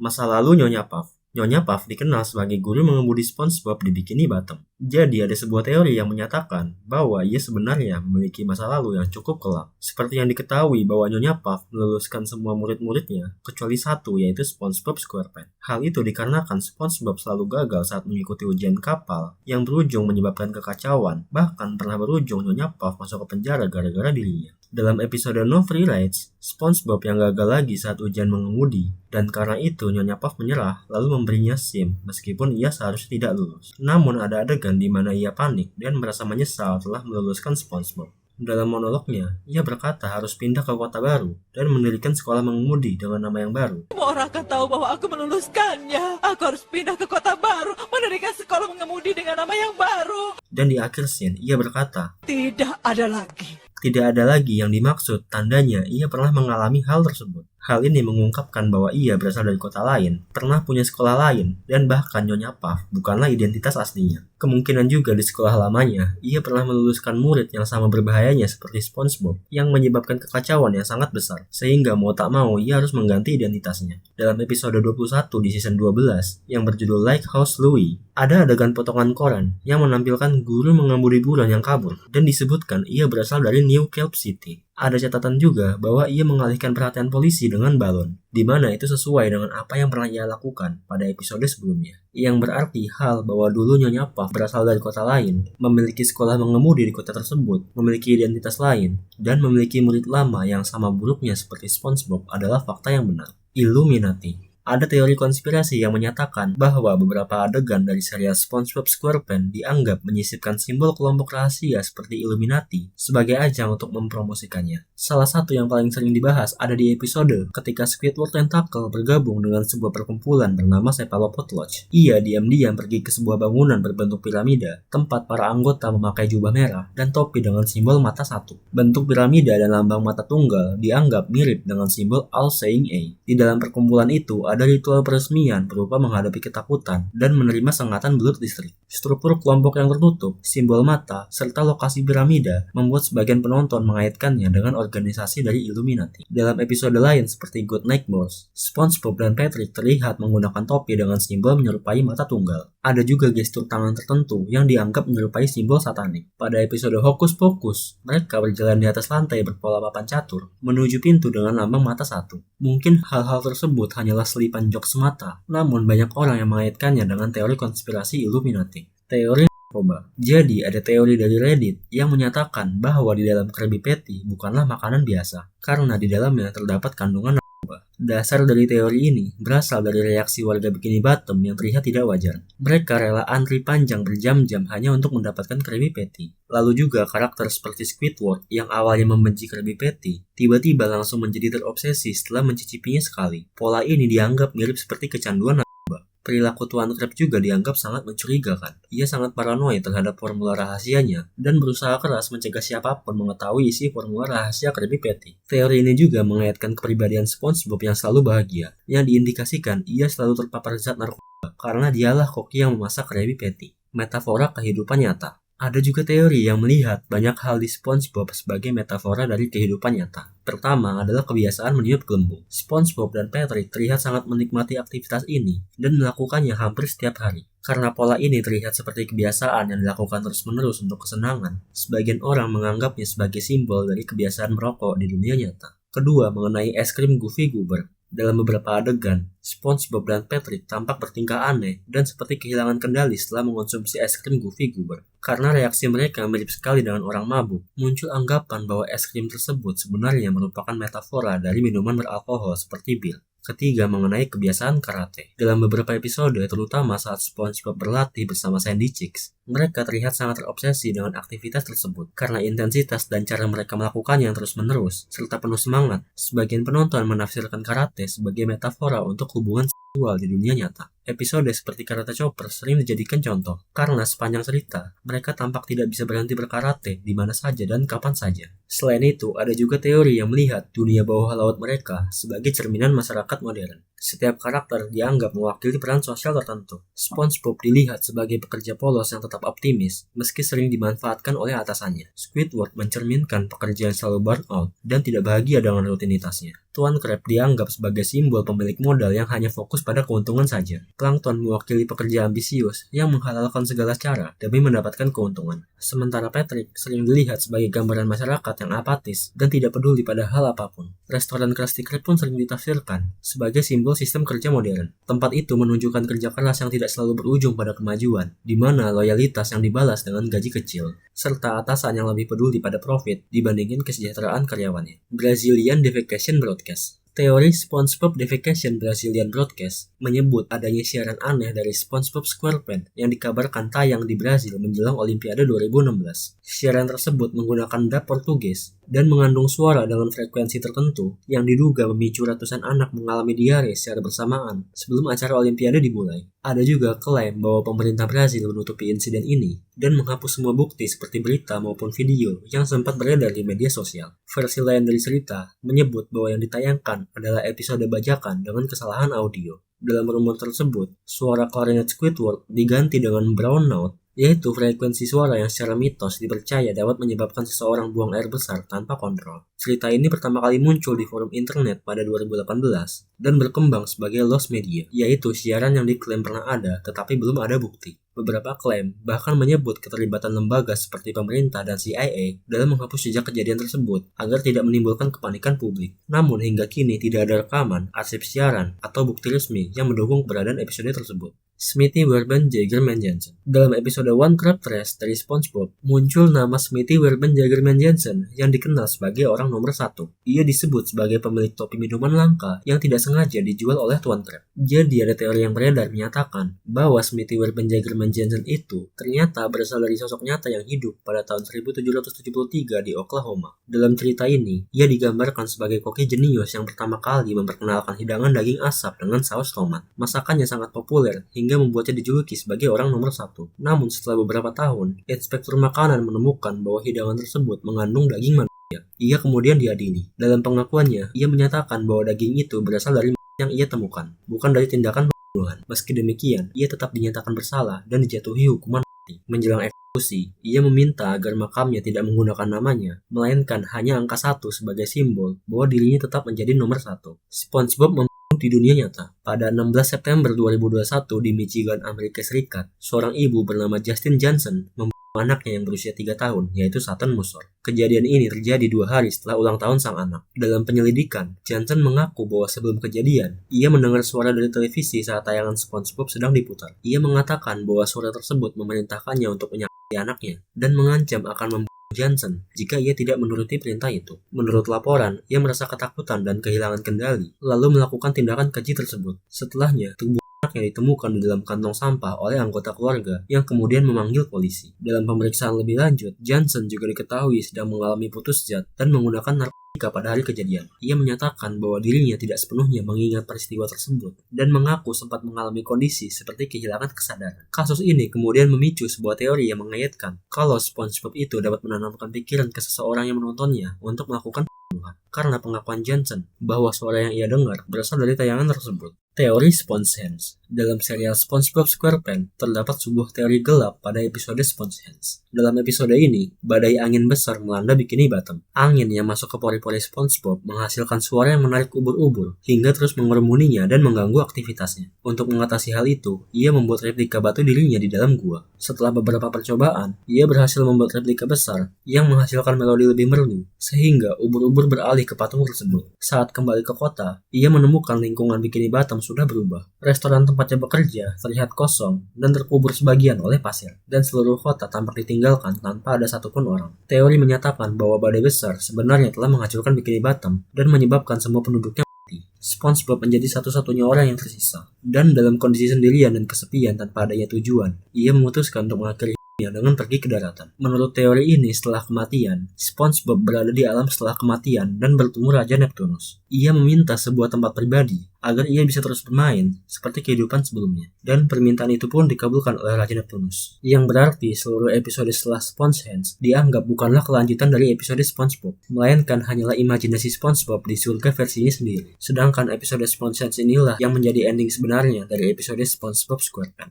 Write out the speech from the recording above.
Masa lalu Nyonya Puff. Nyonya Puff dikenal sebagai guru mengemudi SpongeBob di Bikini Bottom. Jadi ada sebuah teori yang menyatakan bahwa ia sebenarnya memiliki masa lalu yang cukup kelam. Seperti yang diketahui bahwa Nyonya Puff meluluskan semua murid-muridnya, kecuali satu yaitu SpongeBob SquarePants. Hal itu dikarenakan SpongeBob selalu gagal saat mengikuti ujian kapal yang berujung menyebabkan kekacauan, bahkan pernah berujung Nyonya Puff masuk ke penjara gara-gara dirinya. Dalam episode No Free Rides, SpongeBob yang gagal lagi saat ujian mengemudi, dan karena itu Nyonya Puff menyerah lalu memberinya SIM meskipun ia seharusnya tidak lulus. Namun ada adegan di mana ia panik dan merasa menyesal telah meluluskan SpongeBob. Dalam monolognya, ia berkata harus pindah ke kota baru dan mendirikan sekolah mengemudi dengan nama yang baru. Semua orang akan tahu bahwa aku meluluskannya. Aku harus pindah ke kota baru, mendirikan sekolah mengemudi dengan nama yang baru. Dan di akhir scene, ia berkata, Tidak ada lagi. Tidak ada lagi yang dimaksud, tandanya ia pernah mengalami hal tersebut. Hal ini mengungkapkan bahwa ia berasal dari kota lain, pernah punya sekolah lain, dan bahkan Nyonya Puff bukanlah identitas aslinya. Kemungkinan juga di sekolah lamanya, ia pernah meluluskan murid yang sama berbahayanya seperti SpongeBob, yang menyebabkan kekacauan yang sangat besar, sehingga mau tak mau ia harus mengganti identitasnya. Dalam episode 21 di season 12, yang berjudul Lighthouse Louie, ada adegan potongan koran yang menampilkan guru mengemudi buron yang kabur, dan disebutkan ia berasal dari New Kelp City. Ada catatan juga bahwa ia mengalihkan perhatian polisi dengan balon, di mana itu sesuai dengan apa yang pernah ia lakukan pada episode sebelumnya. Yang berarti hal bahwa dulu Nyonya Puff berasal dari kota lain, memiliki sekolah mengemudi di kota tersebut, memiliki identitas lain, dan memiliki murid lama yang sama buruknya seperti SpongeBob adalah fakta yang benar. Illuminati. Ada teori konspirasi yang menyatakan bahwa beberapa adegan dari serial SpongeBob SquarePants dianggap menyisipkan simbol kelompok rahasia seperti Illuminati sebagai ajang untuk mempromosikannya. Salah satu yang paling sering dibahas ada di episode ketika Squidward Tentacle bergabung dengan sebuah perkumpulan bernama Cephalopod Lodge. Ia diam-diam pergi ke sebuah bangunan berbentuk piramida, tempat para anggota memakai jubah merah dan topi dengan simbol mata satu. Bentuk piramida dan lambang mata tunggal dianggap mirip dengan simbol All Saying A. Di dalam perkumpulan itu ada ritual peresmian berupa menghadapi ketakutan dan menerima sengatan belut listrik. Struktur kelompok yang tertutup, simbol mata, serta lokasi piramida membuat sebagian penonton mengaitkannya dengan organisasi dari Illuminati. Dalam episode lain seperti Good Night Mouse, SpongeBob dan Patrick terlihat menggunakan topi dengan simbol menyerupai mata tunggal. Ada juga gestur tangan tertentu yang dianggap menyerupai simbol satanik. Pada episode Hokus Pokus, mereka berjalan di atas lantai berpola papan catur menuju pintu dengan lambang mata satu. Mungkin hal-hal tersebut hanyalah selipan jokes semata, namun banyak orang yang mengaitkannya dengan teori konspirasi Illuminati. Teori narkoba. Jadi ada teori dari Reddit yang menyatakan bahwa di dalam Krabby Patty bukanlah makanan biasa, karena di dalamnya terdapat kandungan narkoba. Dasar dari teori ini berasal dari reaksi warga Bikini Bottom yang terlihat tidak wajar. Mereka rela antri panjang berjam-jam hanya untuk mendapatkan Krabby Patty. Lalu juga karakter seperti Squidward yang awalnya membenci Krabby Patty, tiba-tiba langsung menjadi terobsesi setelah mencicipinya sekali. Pola ini dianggap mirip seperti kecanduan narkoba. Perilaku Tuan Krab juga dianggap sangat mencurigakan. Ia sangat paranoid terhadap formula rahasianya dan berusaha keras mencegah siapapun mengetahui isi formula rahasia Krabby Patty. Teori ini juga mengaitkan kepribadian SpongeBob yang selalu bahagia, yang diindikasikan ia selalu terpapar zat narkoba karena dialah koki yang memasak Krabby Patty. Metafora kehidupan nyata. Ada juga teori yang melihat banyak hal di SpongeBob sebagai metafora dari kehidupan nyata. Pertama adalah kebiasaan meniup gelembung. SpongeBob dan Patrick terlihat sangat menikmati aktivitas ini dan melakukannya hampir setiap hari. Karena pola ini terlihat seperti kebiasaan yang dilakukan terus-menerus untuk kesenangan, sebagian orang menganggapnya sebagai simbol dari kebiasaan merokok di dunia nyata. Kedua, mengenai es krim Goofy Goober. Dalam beberapa adegan, SpongeBob dan Patrick tampak bertingkah aneh dan seperti kehilangan kendali setelah mengonsumsi es krim Goofy Goober. Karena reaksi mereka mirip sekali dengan orang mabuk, muncul anggapan bahwa es krim tersebut sebenarnya merupakan metafora dari minuman beralkohol seperti bir. Ketiga, mengenai kebiasaan karate. Dalam beberapa episode, terutama saat SpongeBob berlatih bersama Sandy Cheeks, mereka terlihat sangat terobsesi dengan aktivitas tersebut. Karena intensitas dan cara mereka melakukannya yang terus-menerus, serta penuh semangat, sebagian penonton menafsirkan karate sebagai metafora untuk hubungan seksual di dunia nyata. Episode seperti karate chopper sering dijadikan contoh, karena sepanjang cerita, mereka tampak tidak bisa berhenti berkarate di mana saja dan kapan saja. Selain itu, ada juga teori yang melihat dunia bawah laut mereka sebagai cerminan masyarakat modern. Setiap karakter dianggap mewakili peran sosial tertentu. SpongeBob dilihat sebagai pekerja polos yang tetap optimis, meski sering dimanfaatkan oleh atasannya. Squidward mencerminkan pekerja yang selalu burn out dan tidak bahagia dengan rutinitasnya. Tuan Crab dianggap sebagai simbol pemilik modal yang hanya fokus pada keuntungan saja. Plankton mewakili pekerja ambisius yang menghalalkan segala cara demi mendapatkan keuntungan. Sementara Patrick sering dilihat sebagai gambaran masyarakat yang apatis dan tidak peduli pada hal apapun. Restoran Krusty Krab pun sering ditafsirkan sebagai simbol sistem kerja modern. Tempat itu menunjukkan kerja keras yang tidak selalu berujung pada kemajuan, di mana loyalitas yang dibalas dengan gaji kecil, serta atasan yang lebih peduli pada profit dibandingin kesejahteraan karyawannya. Brazilian Defecation Broadcast. Teori SpongeBob Defecation Brazilian Broadcast menyebut adanya siaran aneh dari SpongeBob SquarePants yang dikabarkan tayang di Brazil menjelang Olimpiade 2016. Siaran tersebut menggunakan dub Portugis dan mengandung suara dengan frekuensi tertentu yang diduga memicu ratusan anak mengalami diare secara bersamaan sebelum acara Olimpiade dimulai. Ada juga klaim bahwa pemerintah Brazil menutupi insiden ini dan menghapus semua bukti seperti berita maupun video yang sempat beredar di media sosial. Versi lain dari cerita menyebut bahwa yang ditayangkan adalah episode bajakan dengan kesalahan audio. Dalam rumor tersebut, suara klarinet Squidward diganti dengan brown note, yaitu frekuensi suara yang secara mitos dipercaya dapat menyebabkan seseorang buang air besar tanpa kontrol. Cerita ini pertama kali muncul di forum internet pada 2018 dan berkembang sebagai lost media, yaitu siaran yang diklaim pernah ada tetapi belum ada bukti. Beberapa klaim bahkan menyebut keterlibatan lembaga seperti pemerintah dan CIA dalam menghapus jejak kejadian tersebut agar tidak menimbulkan kepanikan publik. Namun hingga kini tidak ada rekaman, arsip siaran, atau bukti resmi yang mendukung keberadaan episode tersebut. Smithy Werben Jagerman Johnson. Dalam episode One Crab Trash dari SpongeBob, muncul nama Smithy Werben Jagerman Johnson yang dikenal sebagai orang nomor 1. Ia disebut sebagai pemilik topi minuman langka yang tidak sengaja dijual oleh Tuan Crab. Jadi ada teori yang beredar menyatakan bahwa Smithy Werben Jagerman Johnson itu ternyata berasal dari sosok nyata yang hidup pada tahun 1773 di Oklahoma. Dalam cerita ini, ia digambarkan sebagai koki jenius yang pertama kali memperkenalkan hidangan daging asap dengan saus tomat. Masakannya sangat populer hingga membuatnya dijuluki sebagai orang nomor 1. Namun setelah beberapa tahun, inspektur makanan menemukan bahwa hidangan tersebut mengandung daging manusia. Ia kemudian diadili. Dalam pengakuannya, ia menyatakan bahwa daging itu berasal dari yang ia temukan, bukan dari tindakan pembunuhan. Meski demikian, ia tetap dinyatakan bersalah dan dijatuhi hukuman mati. Menjelang eksekusi, ia meminta agar makamnya tidak menggunakan namanya, melainkan hanya angka 1 sebagai simbol bahwa dirinya tetap menjadi nomor 1. SpongeBob di dunia nyata. Pada 16 September 2021 di Michigan, Amerika Serikat, seorang ibu bernama Justin Johnson membunuh anaknya yang berusia 3 tahun, yaitu Sutton Musor. Kejadian ini terjadi 2 hari setelah ulang tahun sang anak. Dalam penyelidikan, Johnson mengaku bahwa sebelum kejadian, ia mendengar suara dari televisi saat tayangan SpongeBob sedang diputar. Ia mengatakan bahwa suara tersebut memerintahkannya untuk menyakiti anaknya dan mengancam akan membunuh Johnson jika ia tidak menuruti perintah itu. Menurut laporan, ia merasa ketakutan dan kehilangan kendali, lalu melakukan tindakan keji tersebut. Setelahnya, tubuh anaknya ditemukan di dalam kantong sampah oleh anggota keluarga yang kemudian memanggil polisi. Dalam pemeriksaan lebih lanjut, Johnson juga diketahui sedang mengalami putus zat dan menggunakan narkotika pada hari kejadian. Ia menyatakan bahwa dirinya tidak sepenuhnya mengingat peristiwa tersebut dan mengaku sempat mengalami kondisi seperti kehilangan kesadaran. Kasus ini kemudian memicu sebuah teori yang mengaitkan kalau SpongeBob itu dapat menanamkan pikiran ke seseorang yang menontonnya untuk melakukan pembunuhan. Karena pengakuan Johnson bahwa suara yang ia dengar berasal dari tayangan tersebut. Teori SpongeHands. Dalam serial SpongeBob SquarePants, terdapat sebuah teori gelap pada episode SpongeHands. Dalam episode ini, badai angin besar melanda Bikini Bottom. Angin yang masuk ke pori-pori SpongeBob menghasilkan suara yang menarik ubur-ubur hingga terus mengerumuninya dan mengganggu aktivitasnya. Untuk mengatasi hal itu, ia membuat replika batu dirinya di dalam gua. Setelah beberapa percobaan, ia berhasil membuat replika besar yang menghasilkan melodi lebih merdu, sehingga ubur-ubur beralih ke patung tersebut. Saat kembali ke kota, ia menemukan lingkungan Bikini Bottom sudah berubah. Restoran tempatnya bekerja terlihat kosong dan terkubur sebagian oleh pasir, dan seluruh kota tampak ditinggalkan tanpa ada satupun orang. Teori menyatakan bahwa badai besar sebenarnya telah menghancurkan Bikini Bottom dan menyebabkan semua penduduknya mati. SpongeBob menjadi satu-satunya orang yang tersisa, dan dalam kondisi sendirian dan kesepian tanpa adanya tujuan, ia memutuskan untuk mengakhiri dengan pergi ke daratan. Menurut teori ini, setelah kematian, SpongeBob berada di alam setelah kematian dan bertemu Raja Neptunus. Ia meminta sebuah tempat pribadi agar ia bisa terus bermain seperti kehidupan sebelumnya. Dan permintaan itu pun dikabulkan oleh Raja Neptunus. Yang berarti seluruh episode setelah SpongeHands dianggap bukanlah kelanjutan dari episode SpongeBob, melainkan hanyalah imajinasi SpongeBob di surga versinya sendiri. Sedangkan episode SpongeHands inilah yang menjadi ending sebenarnya dari episode SpongeBob SquarePants.